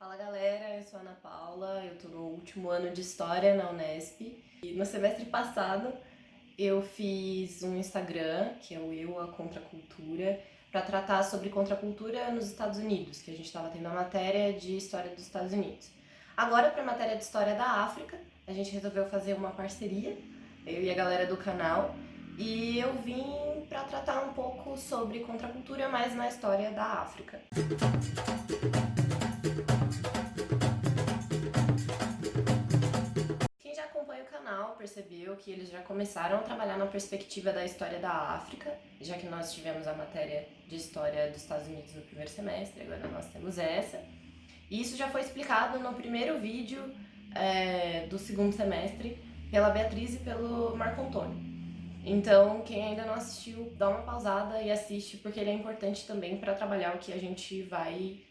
Fala galera, eu sou a Ana Paula, eu tô no último ano de História na Unesp. E no semestre passado eu fiz um Instagram, que é o Eu, a Contracultura, para tratar sobre contracultura nos Estados Unidos, que a gente estava tendo a matéria de História dos Estados Unidos. Agora, para a matéria de História da África, a gente resolveu fazer uma parceria, eu e a galera do canal, e eu vim para tratar um pouco sobre contracultura, mas na história da África. Quem já acompanha o canal percebeu que eles já começaram a trabalhar na perspectiva da história da África, já que nós tivemos a matéria de história dos Estados Unidos no primeiro semestre, agora nós temos essa. E isso já foi explicado no primeiro vídeo do segundo semestre pela Beatriz e pelo Marco Antônio. Então, quem ainda não assistiu, dá uma pausada e assiste, porque ele é importante também para trabalhar o que a gente vai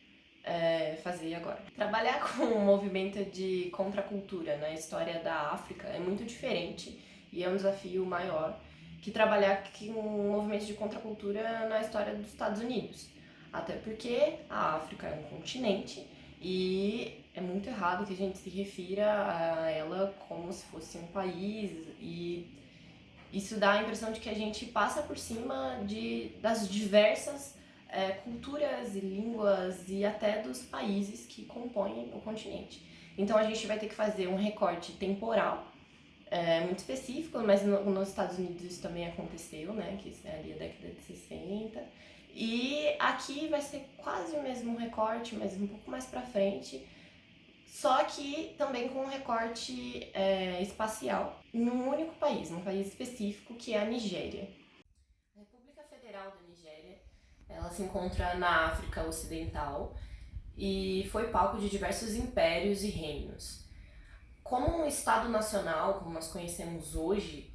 fazer agora. Trabalhar com um movimento de contracultura na história da África é muito diferente e é um desafio maior que trabalhar com um movimento de contracultura na história dos Estados Unidos. Até porque a África é um continente e é muito errado que a gente se refira a ela como se fosse um país, e isso dá a impressão de que a gente passa por cima das diversas culturas e línguas e até dos países que compõem o continente. Então a gente vai ter que fazer um recorte temporal muito específico, mas nos Estados Unidos isso também aconteceu, né, que isso é ali a década de 60. E aqui vai ser quase o mesmo recorte, mas um pouco mais pra frente, só que também com um recorte espacial num único país, num país específico, que é a Nigéria. A República Federal da Nigéria, ela se encontra na África Ocidental e foi palco de diversos impérios e reinos. Como um Estado nacional, como nós conhecemos hoje,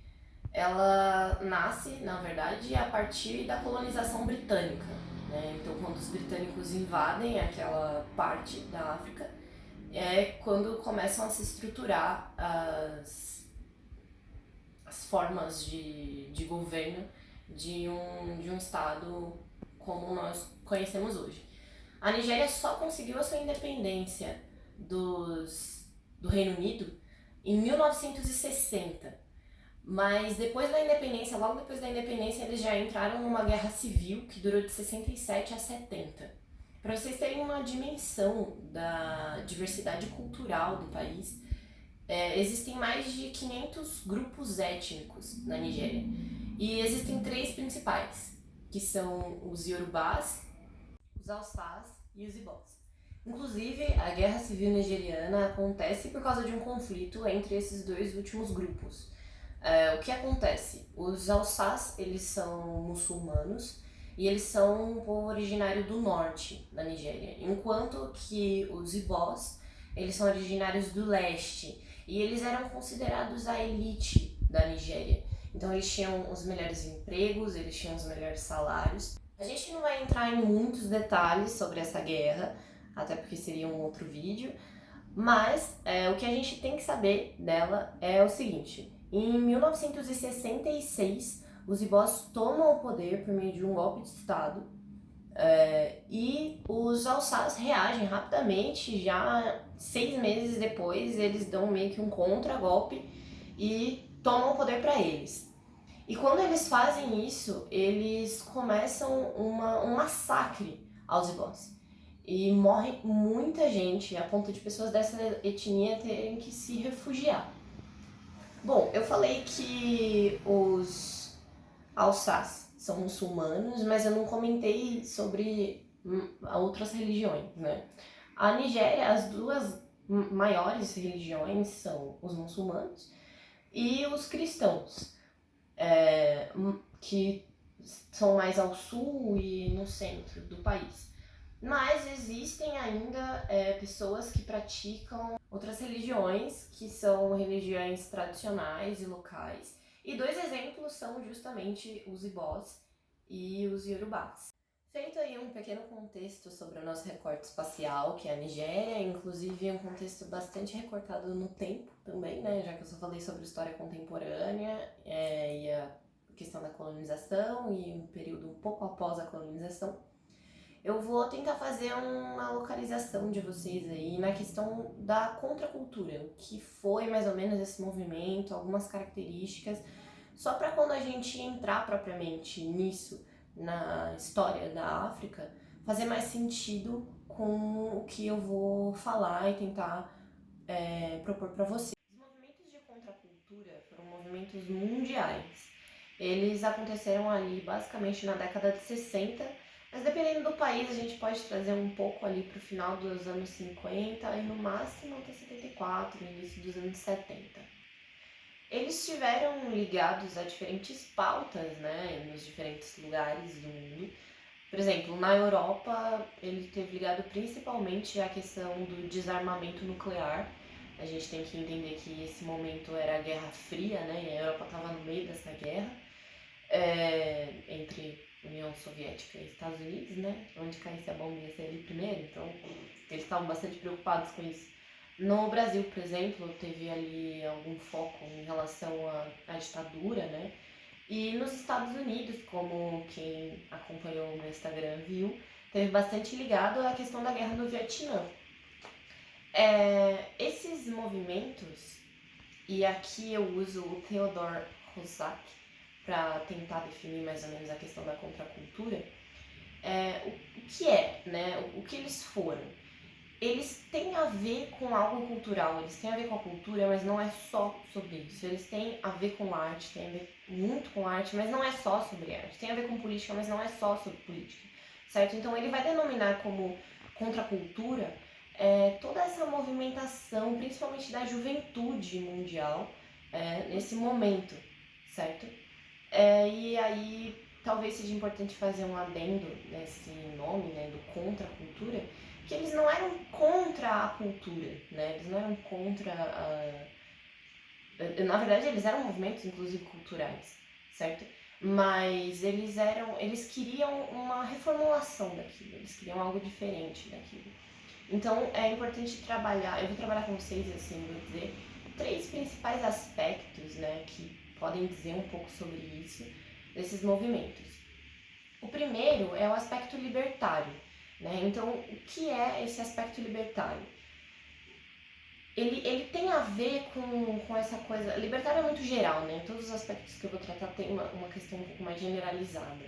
ela nasce, na verdade, a partir da colonização britânica, né? Então, quando os britânicos invadem aquela parte da África, é quando começam a se estruturar as formas de governo de um Estado como nós conhecemos hoje. A Nigéria só conseguiu a sua independência do Reino Unido em 1960, mas depois da independência, logo depois da independência, eles já entraram numa guerra civil que durou de 67 a 70. Para vocês terem uma dimensão da diversidade cultural do país, existem mais de 500 grupos étnicos na Nigéria. E existem três principais, que são os Yorubás, os Hausás e os Ibós. Inclusive, a Guerra Civil Nigeriana acontece por causa de um conflito entre esses dois últimos grupos. O que acontece? Os Hausás, eles são muçulmanos e eles são um povo originário do norte da Nigéria, enquanto que os Ibós, eles são originários do leste e eles eram considerados a elite da Nigéria. Então eles tinham os melhores empregos, eles tinham os melhores salários. A gente não vai entrar em muitos detalhes sobre essa guerra, até porque seria um outro vídeo, mas o que a gente tem que saber dela é o seguinte: em 1966, os Ibós tomam o poder por meio de um golpe de Estado, e os Hausás reagem rapidamente. Já 6 meses depois, eles dão meio que um contra-golpe e tomam o poder para eles. E quando eles fazem isso, eles começam um massacre aos Ibós. E morre muita gente, a ponto de pessoas dessa etnia terem que se refugiar. Bom, eu falei que os Hausás são muçulmanos, mas eu não comentei sobre outras religiões, né? A Nigéria, as duas maiores religiões são os muçulmanos e os cristãos, que são mais ao sul e no centro do país. Mas existem ainda pessoas que praticam outras religiões, que são religiões tradicionais e locais. E dois exemplos são justamente os Ibós e os Yorubás. Feito aí um pequeno contexto sobre o nosso recorte espacial, que é a Nigéria, inclusive um contexto bastante recortado no tempo também, né? Já que eu só falei sobre história contemporânea e a questão da colonização e um período um pouco após a colonização. Eu vou tentar fazer uma localização de vocês aí na questão da contracultura, o que foi mais ou menos esse movimento, algumas características, só para quando a gente entrar propriamente nisso, na história da África, fazer mais sentido com o que eu vou falar e tentar propor para vocês. Os movimentos de contracultura foram movimentos mundiais. Eles aconteceram ali basicamente na década de 60, mas dependendo do país a gente pode trazer um pouco ali para o final dos anos 50 e no máximo até 74, início dos anos 70. Eles estiveram ligados a diferentes pautas, né, nos diferentes lugares do mundo. Por exemplo, na Europa, ele esteve ligado principalmente à questão do desarmamento nuclear. A gente tem que entender que esse momento era a Guerra Fria, né? E a Europa estava no meio dessa guerra entre União Soviética e Estados Unidos, né? Onde caísse a bomba ia ser ali primeiro, então eles estavam bastante preocupados com isso. No Brasil, por exemplo, teve ali algum foco em relação à ditadura, né? E nos Estados Unidos, como quem acompanhou o meu Instagram viu, teve bastante ligado à questão da guerra no Vietnã. Esses movimentos, e aqui eu uso o Theodor Roszak para tentar definir mais ou menos a questão da contracultura, o que é, né? O que eles foram? Eles têm a ver com algo cultural, eles têm a ver com a cultura, mas não é só sobre isso. Eles têm a ver com arte, têm a ver muito com arte, mas não é só sobre arte. Tem a ver com política, mas não é só sobre política, certo? Então ele vai denominar como contracultura toda essa movimentação, principalmente da juventude mundial, nesse momento, certo? E aí talvez seja importante fazer um adendo nesse nome, né, do contracultura, que eles não eram contra a cultura, né? Eles não eram contra a... Na verdade, eles eram movimentos, inclusive, culturais, certo? Mas eles queriam uma reformulação daquilo, eles queriam algo diferente daquilo. Então, é importante trabalhar, eu vou trabalhar com vocês, assim, vou dizer, três principais aspectos, né, que podem dizer um pouco sobre isso, desses movimentos. O primeiro é o aspecto libertário, né? Então, o que é esse aspecto libertário? Ele tem a ver com essa coisa... Libertário é muito geral, né? Todos os aspectos que eu vou tratar tem uma questão um pouco mais generalizada.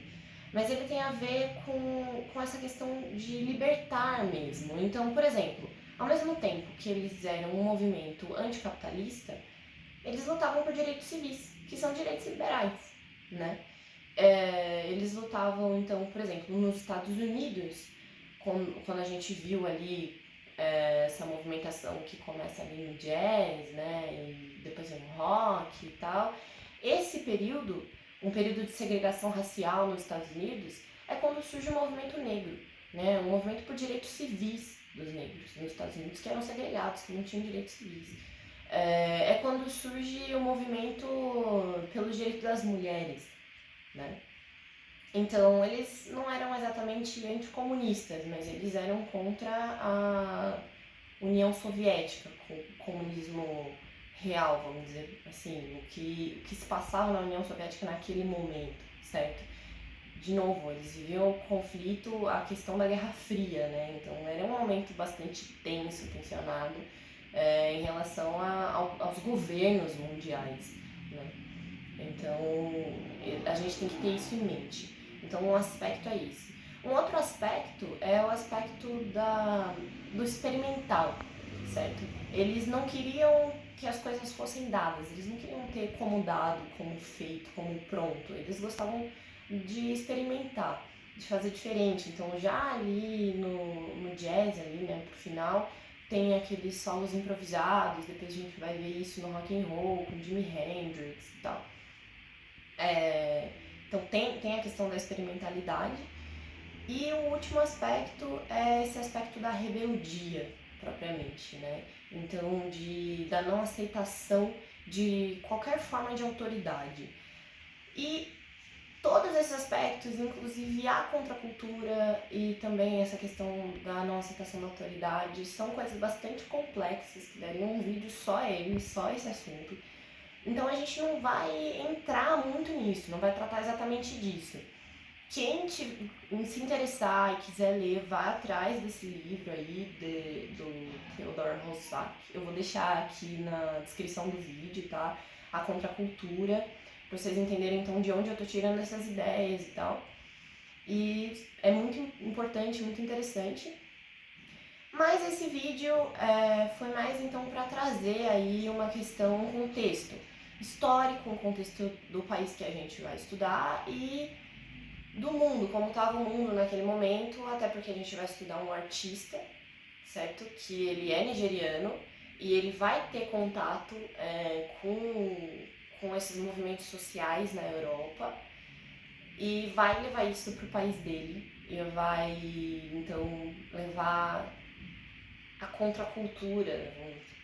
Mas ele tem a ver com essa questão de libertar mesmo. Então, por exemplo, ao mesmo tempo que eles eram um movimento anticapitalista, eles lutavam por direitos civis, que são direitos liberais, né? Eles lutavam, então, por exemplo, nos Estados Unidos, quando a gente viu ali essa movimentação que começa ali no jazz, né, e depois no rock e tal, esse período, um período de segregação racial nos Estados Unidos, é quando surge o movimento negro, né, um movimento por direitos civis dos negros nos Estados Unidos, que eram segregados, que não tinham direitos civis. É quando surge o movimento pelo direito das mulheres, né? Então, eles não eram exatamente anticomunistas, mas eles eram contra a União Soviética, o comunismo real, vamos dizer assim, o que se passava na União Soviética naquele momento, certo? De novo, eles viviam o conflito, a questão da Guerra Fria, né? Então, era um momento bastante tenso, tensionado, em relação aos governos mundiais, né? Então, a gente tem que ter isso em mente. Então, um aspecto é esse. Um outro aspecto é o aspecto do experimental, certo? Eles não queriam que as coisas fossem dadas, eles não queriam ter como dado, como feito, como pronto. Eles gostavam de experimentar, de fazer diferente. Então, já ali no jazz, ali, né, pro final, tem aqueles solos improvisados, depois a gente vai ver isso no rock and roll, com Jimi Hendrix e tal. Então tem a questão da experimentalidade. E o último aspecto é esse aspecto da rebeldia, propriamente, né? Então, da não aceitação de qualquer forma de autoridade. E todos esses aspectos, inclusive a contracultura e também essa questão da não aceitação da autoridade, são coisas bastante complexas, que dariam um vídeo só ele, só esse assunto. Então a gente não vai entrar muito nisso, não vai tratar exatamente disso. Quem se interessar e quiser ler, vá atrás desse livro aí do Theodor Roosevelt. Eu vou deixar aqui na descrição do vídeo, tá? A Contracultura, pra vocês entenderem então de onde eu tô tirando essas ideias e tal. E é muito importante, muito interessante. Mas esse vídeo foi mais então para trazer aí uma questão, um contexto histórico, um contexto do país que a gente vai estudar e do mundo, como estava o mundo naquele momento, até porque a gente vai estudar um artista, certo? Que ele é nigeriano e ele vai ter contato com esses movimentos sociais na Europa e vai levar isso para o país dele e vai então levar a contracultura,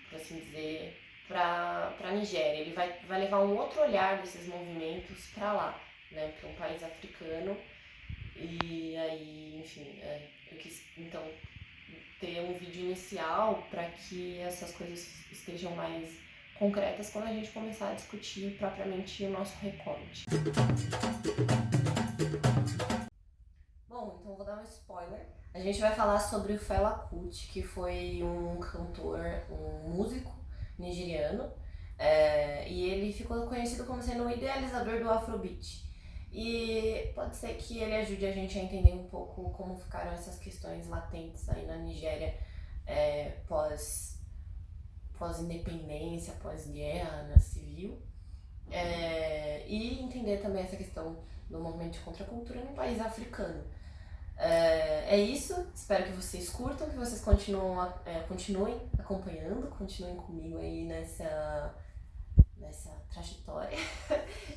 por assim dizer, para a Nigéria. Ele vai levar um outro olhar desses movimentos para lá, né, para um país africano. E aí, enfim, eu quis então ter um vídeo inicial para que essas coisas estejam mais concretas quando a gente começar a discutir propriamente o nosso recorte. Bom, então vou dar um spoiler. A gente vai falar sobre o Fela Kuti, que foi um cantor, um músico nigeriano, e ele ficou conhecido como sendo o idealizador do Afrobeat. E pode ser que ele ajude a gente a entender um pouco como ficaram essas questões latentes aí na Nigéria pós-independência, pós-guerra, né, civil. E entender também essa questão do movimento de contracultura no país africano. É isso, espero que vocês curtam, que vocês continuem acompanhando, continuem comigo aí nessa trajetória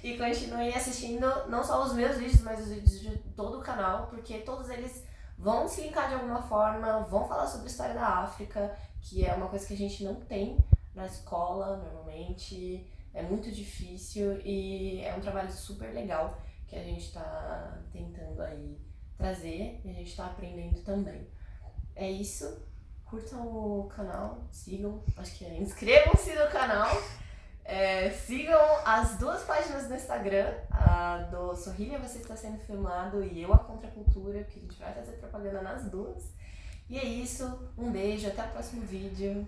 e continuem assistindo não só os meus vídeos, mas os vídeos de todo o canal, porque todos eles vão se linkar de alguma forma, vão falar sobre a história da África, que é uma coisa que a gente não tem na escola normalmente, é muito difícil e é um trabalho super legal que a gente tá tentando aí trazer e a gente tá aprendendo também. É isso, curtam o canal, sigam, inscrevam-se no canal, sigam as duas páginas do Instagram, a do Sorrilha Você Está Sendo Filmado e eu, a Contracultura, que a gente vai fazer propaganda nas duas. E é isso, um beijo, até o próximo vídeo.